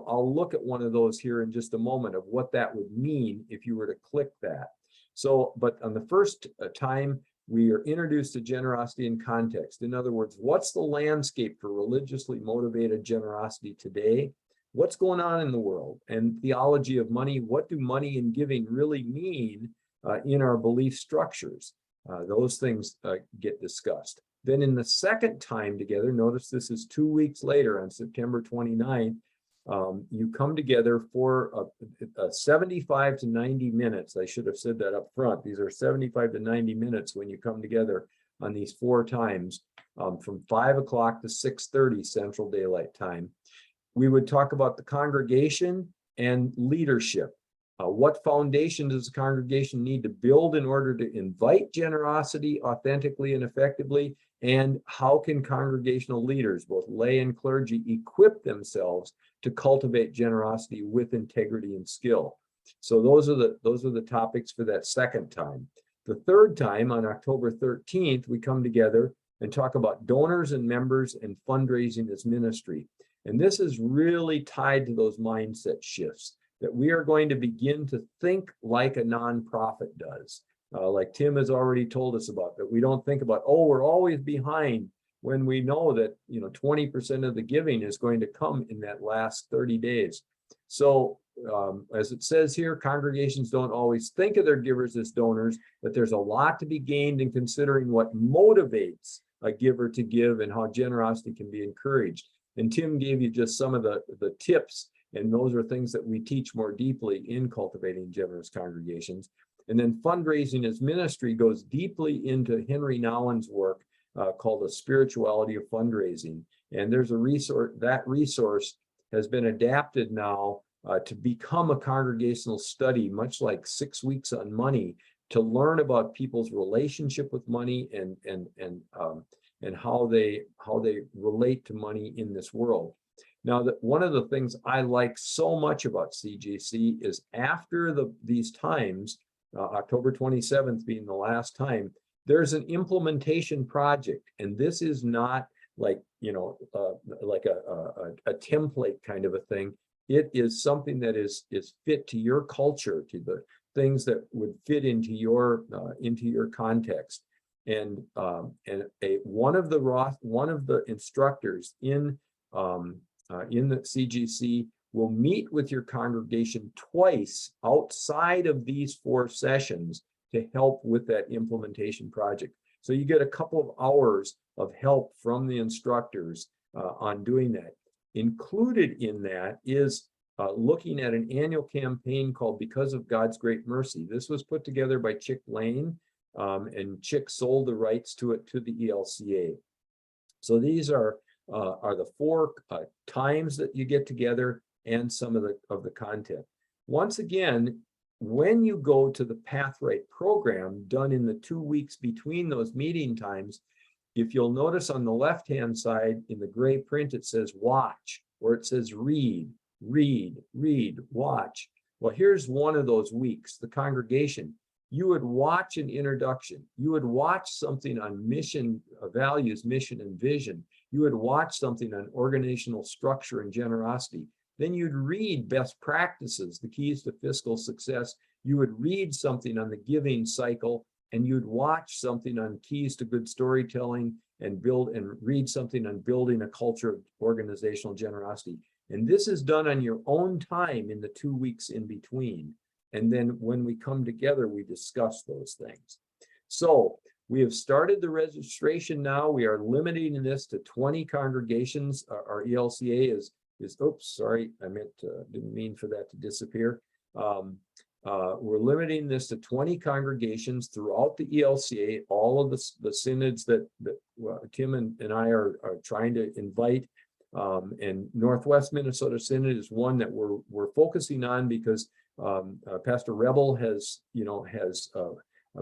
I'll look at one of those here in just a moment of what that would mean if you were to click that. So, but on the first time, we are introduced to generosity in context. In other words, what's the landscape for religiously motivated generosity today? What's going on in the world? And theology of money, what do money and giving really mean in our belief structures? Those things get discussed. Then in the second time together, notice this is 2 weeks later on September 29th, you come together for 75 to 90 minutes. I should have said that up front. These are 75 to 90 minutes when you come together on these 4 times, from 5 o'clock to 6:30 Central Daylight Time. We would talk about the congregation and leadership. What foundation does the congregation need to build in order to invite generosity authentically and effectively? And how can congregational leaders, both lay and clergy, equip themselves to cultivate generosity with integrity and skill? So those are the topics for that second time. The third time, on October 13th, we come together and talk about donors and members and fundraising as ministry. And this is really tied to those mindset shifts, that we are going to begin to think like a nonprofit does. Like Tim has already told us about, that we don't think about, oh, we're always behind, when we know that 20% of the giving is going to come in that last 30 days. So as it says here, congregations don't always think of their givers as donors, but there's a lot to be gained in considering what motivates a giver to give and how generosity can be encouraged. And Tim gave you just some of the tips, and those are things that we teach more deeply in cultivating generous congregations. And then fundraising as ministry goes deeply into Henry Nouwen's work called The Spirituality of Fundraising. And there's a resource, that resource has been adapted now to become a congregational study, much like 6 Weeks on Money, to learn about people's relationship with money and how they relate to money in this world. Now, one of the things I like so much about CGC is after these times, October 27th being the last time, there's an implementation project. And this is not like, like a template kind of a thing. It is something that is fit to your culture, to the things that would fit into your context. And one of the instructors in the CGC will meet with your congregation twice outside of these 4 sessions to help with that implementation project. So you get a couple of hours of help from the instructors on doing that. Included in that is looking at an annual campaign called Because of God's Great Mercy. This was put together by Chick Lane, and Chick sold the rights to it to the ELCA. So these are the 4 times that you get together and some of the content. Once again, when you go to the Pathright program done in the 2 weeks between those meeting times, if you'll notice on the left-hand side in the gray print, it says watch, or it says read, read, read, watch. Well, here's one of those weeks. The congregation, you would watch an introduction. You would watch something on mission, values, mission, and vision. You would watch something on organizational structure and generosity. Then you'd read best practices, the keys to fiscal success. You would read something on the giving cycle, and you'd watch something on keys to good storytelling and read something on building a culture of organizational generosity. And this is done on your own time in the 2 weeks in between. And then when we come together, we discuss those things. So we have started the registration now. We are limiting this to 20 congregations. Our ELCA is oops, sorry, didn't mean for that to disappear. We're limiting this to 20 congregations throughout the ELCA, all of the synods that Tim and I are trying to invite. And Northwest Minnesota Synod is one that we're focusing on because Pastor Rebel has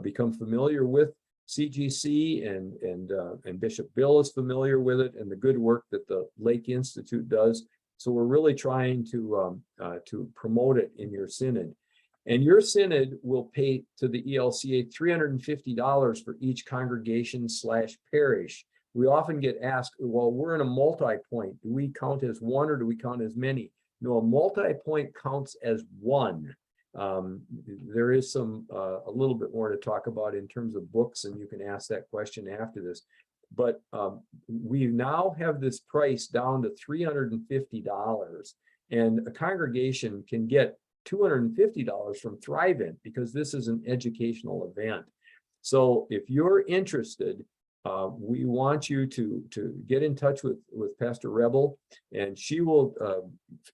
become familiar with CGC, and Bishop Bill is familiar with it and the good work that the Lake Institute does. So we're really trying to promote it in your synod. And your synod will pay to the ELCA $350 for each congregation/parish. We often get asked, well, we're in a multi-point. Do we count as one or do we count as many? No, a multi-point counts as one. There is a little bit more to talk about in terms of books, and you can ask that question after this. But we now have this price down to $350, and a congregation can get $250 from Thrivent because this is an educational event. So if you're interested, we want you to get in touch with Pastor Rebel, and she will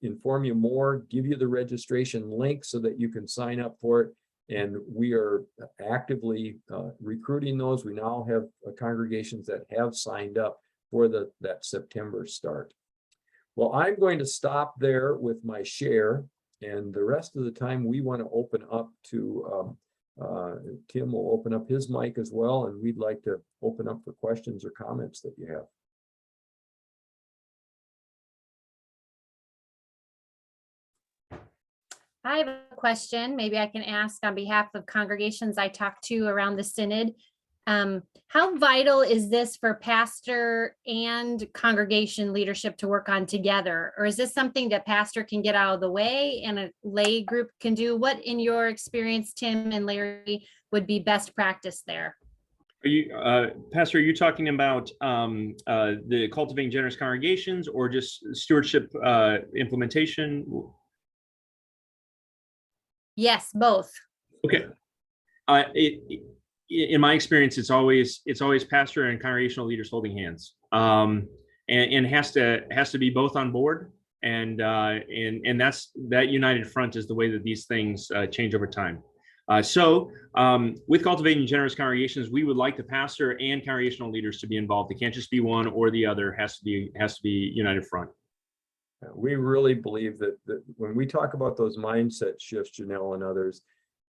inform you more, give you the registration link so that you can sign up for it. And we are actively recruiting those. We now have congregations that have signed up for that September start. Well, I'm going to stop there with my share, and the rest of the time we want to open up to Tim will open up his mic as well, and we'd like to open up for questions or comments that you have. I have a question. Maybe I can ask on behalf of congregations I talk to around the synod. How vital is this for pastor and congregation leadership to work on together? Or is this something that pastor can get out of the way and a lay group can do? What, in your experience, Tim and Larry, would be best practice there? Are you, Pastor, are you talking about the Cultivating Generous Congregations or just stewardship implementation? Yes, both. Okay. In my experience, it's always pastor and congregational leaders holding hands, and has to be both on board, and that united front is the way that these things change over time. So with Cultivating Generous Congregations, we would like the pastor and congregational leaders to be involved. It can't just be one or the other. It has to be united front. We really believe that when we talk about those mindset shifts, Janelle and others,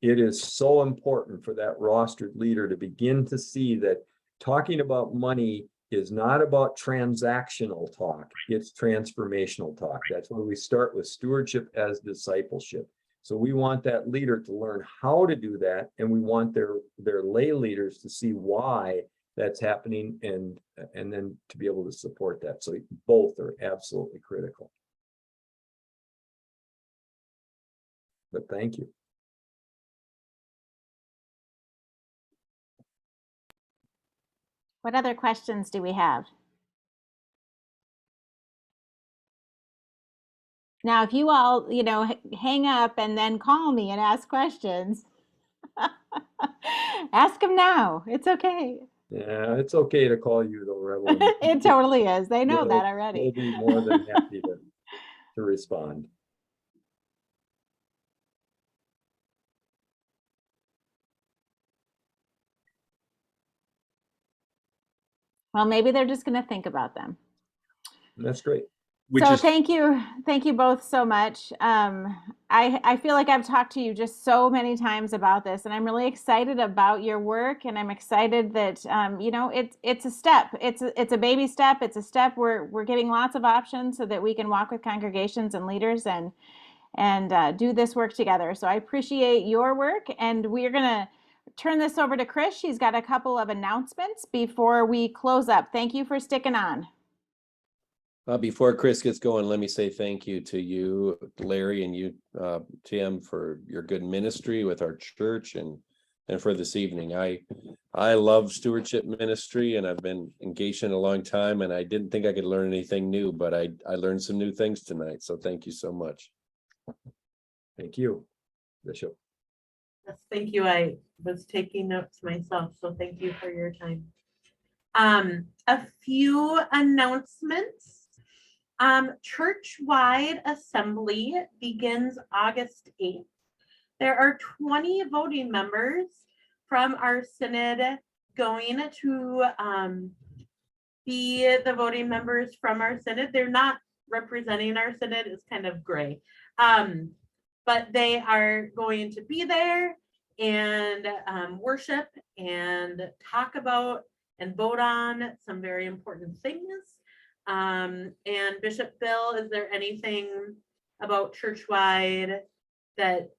it is so important for that rostered leader to begin to see that talking about money is not about transactional talk. It's transformational talk. That's where we start with stewardship as discipleship. So we want that leader to learn how to do that, and we want their lay leaders to see why that's happening, and then to be able to support that. So both are absolutely critical. But thank you. What other questions do we have? Now, if you all, hang up and then call me and ask questions, ask them now. It's okay. Yeah, it's okay to call you though, Rebel. It totally is. They know that already. We'll be more than happy to respond. Well, maybe they're just going to think about them. That's great. Thank you both so much. I feel like I've talked to you just so many times about this, and I'm really excited about your work, and I'm excited that it's a step. It's a baby step. It's a step where we're giving lots of options so that we can walk with congregations and leaders and do this work together. So I appreciate your work, and we're gonna turn this over to Chris. She's got a couple of announcements before we close up. Thank you for sticking on. Before Chris gets going, let me say thank you to you, Larry, and you, Tim, for your good ministry with our church and for this evening. I love stewardship ministry, and I've been engaged in it a long time, and I didn't think I could learn anything new, but I learned some new things tonight. So thank you so much. Thank you, Bishop. Yes, thank you. I was taking notes myself, so thank you for your time. A few announcements. Church-wide assembly begins August 8th. There are 20 voting members from our synod going to be the voting members from our synod. They're not representing our synod, it's kind of gray. But they are going to be there and worship and talk about and vote on some very important things. And Bishop Bill, is there anything about church-wide that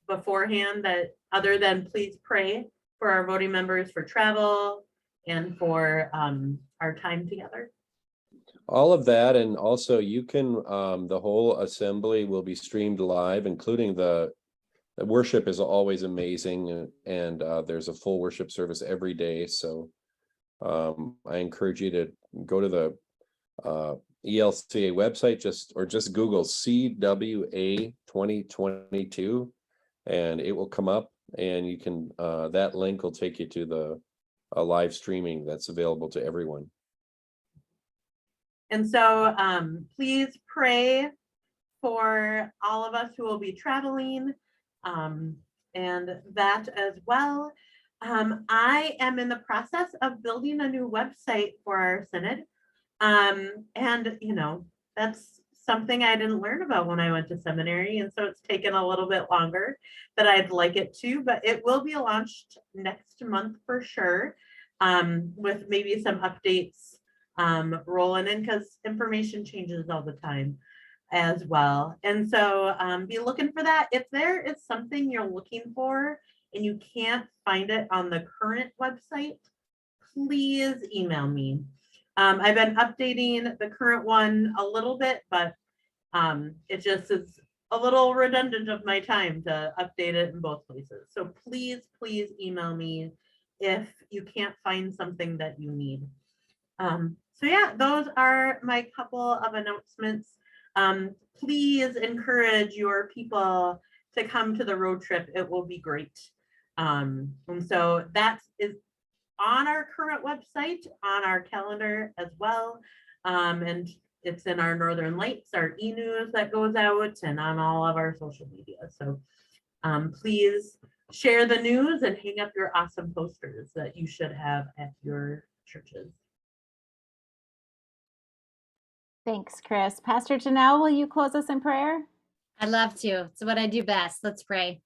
beforehand that other than please pray for our voting members for travel and for our time together? All of that, and also you can, the whole assembly will be streamed live, including the worship is always amazing, and there's a full worship service every day. So I encourage you to go to the ELCA website, just Google CWA 2022, and it will come up, and you can that link will take you to the live streaming that's available to everyone. And so please pray for all of us who will be traveling, and that as well. I am in the process of building a new website for our synod. And you know, that's something I didn't learn about when I went to seminary. And so it's taken a little bit longer than I'd like it to, but it will be launched next month for sure. With maybe some updates rolling in, because information changes all the time as well. And so be looking for that. If there is something you're looking for and you can't find it on the current website, please email me. I've been updating the current one a little bit, but it just is a little redundant of my time to update it in both places. So please email me if you can't find something that you need. So yeah, those are my couple of announcements. Please encourage your people to come to the road trip. It will be great. And so that is on our current website, on our calendar as well. And it's in our Northern Lights, our e-news that goes out, and on all of our social media. So please share the news and hang up your awesome posters that you should have at your churches. Thanks, Chris. Pastor Janelle, will you close us in prayer? I'd love to. It's what I do best. Let's pray.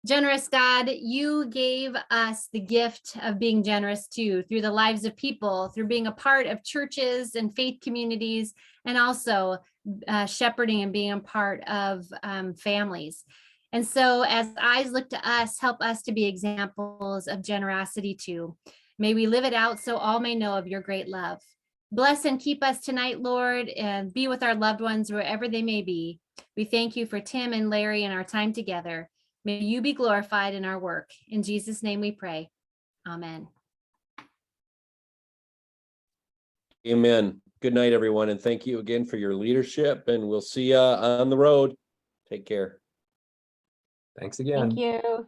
Generous God, you gave us the gift of being generous too, through the lives of people, through being a part of churches and faith communities, and also shepherding and being a part of families. And so as eyes look to us, help us to be examples of generosity too. May we live it out so all may know of your great love. Bless and keep us tonight, Lord, and be with our loved ones wherever they may be. We thank you for Tim and Larry and our time together. May you be glorified in our work. In Jesus' name we pray. Amen. Amen. Good night, everyone. And thank you again for your leadership, and we'll see you on the road. Take care. Thanks again. Thank you.